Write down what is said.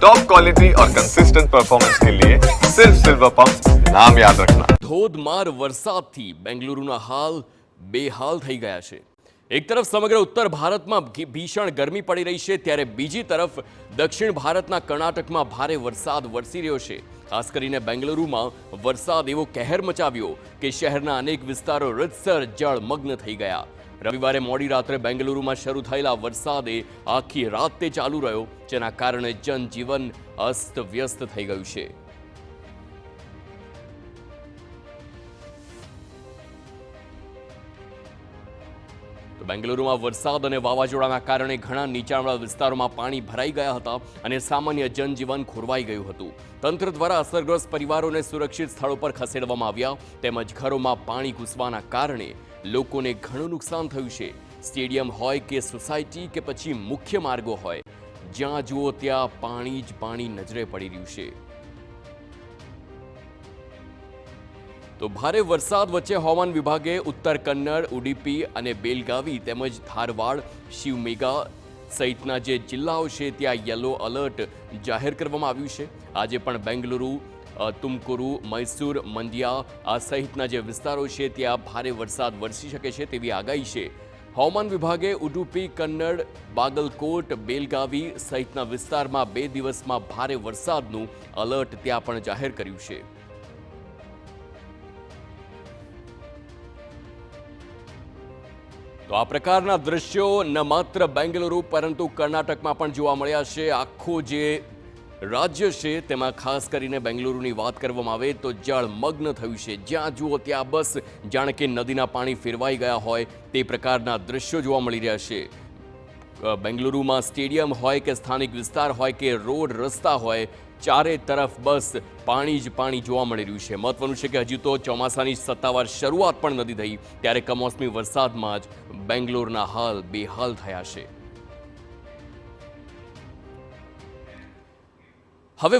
Top quality और consistent performance के लिए सिर्फ सिल्वर पंप नाम याद रखना। ધોધમાર વરસાદથી બેંગલુરુના હાલ બેહાલ થઈ ગયા છે। એક તરફ સમગ્ર ઉત્તર ભારતમાં ભીષણ ગરમી પડી રહી છે, ત્યારે બીજી તરફ દક્ષિણ ભારતના કર્ણાટકમાં ભારે વરસાદ વરસી રહ્યો છે। ખાસ કરીને બેંગલુરુમાં વરસાદ એવો કહેર મચાવ્યો કે શહેરના અનેક વિસ્તારો રીતસર જળમગ્ન થઈ ગયા। રવિવારે મોડી રાત્રે બેંગલુરુમાં શરૂ થયેલા વરસાદે આખી રાત તે ચાલુ રહ્યો, જેના કારણે જનજીવન અસ્તવ્યસ્ત થઈ ગયું છે। બેંગલુરુમાં વરસાદ અને વાવાઝોડાના કારણે ઘણા નીચાણવાળા વિસ્તારોમાં પાણી ભરાઈ ગયા હતા અને સામાન્ય જનજીવન ખોરવાઈ ગયું હતું। તંત્ર દ્વારા અસરગ્રસ્ત પરિવારોને સુરક્ષિત સ્થળો પર ખસેડવામાં આવ્યા, તેમજ ઘરોમાં પાણી ઘૂસવાના કારણે લોકોને ઘણું નુકસાન થયું છે। સ્ટેડિયમ હોય કે સોસાયટી કે પછી મુખ્ય માર્ગો હોય, જ્યાં જુઓ ત્યાં પાણી જ પાણી નજરે પડી રહ્યું છે। તો ભારે વરસાદ વચ્ચે હવામાન વિભાગે ઉત્તર કન્નડ, ઉડુપી અને બેલગાવી તેમજ ધારવાડ, શિવમોગા સહિતના જે જિલ્લાઓ છે ત્યાં યલો એલર્ટ જાહેર કરવામાં આવ્યું છે। આજે પણ બેંગલુરુ, તુમકુરુ, મૈસૂર, મંડ્યા આ સહિતના જે વિસ્તારો છે ત્યાં ભારે વરસાદ વરસી શકે છે તેવી આગાહી છે। હવામાન વિભાગે ઉડુપી, કન્નડ, બાગલકોટ, બેલગાવી સહિતના વિસ્તારમાં 2 દિવસમાં ભારે વરસાદનું એલર્ટ ત્યાં પણ જાહેર કર્યું છે। તો આ પ્રકારના દ્રશ્યો ન માત્ર બેંગલુરુ પરંતુ કર્ણાટકમાં પણ જોવા મળ્યા છે। આખું જે રાજ્ય છે તેમાં ખાસ કરીને બેંગલુરુની વાત કરવામાં આવે તો જળમગ્ન થયું છે। જ્યાં જુઓ ત્યાં બસ જાણે કે નદીના પાણી ફેરવાઈ ગયા હોય તે પ્રકારના દ્રશ્યો જોવા મળી રહ્યા છે। બેંગલુરુમાં સ્ટેડિયમ હોય કે સ્થાનિક વિસ્તાર હોય કે રોડ રસ્તા હોય, ચારે તરફ બસ પાણી જ પાણી જોવા મળી રહ્યું છે। મહત્વનું છે કે હજી તો ચોમાસાની સત્તાવાર શરૂઆત પણ નથી થઈ, ત્યારે કમોસમી વરસાદમાં જ બેંગ્લોરના હાલ બેહાલ થયા છે। હવે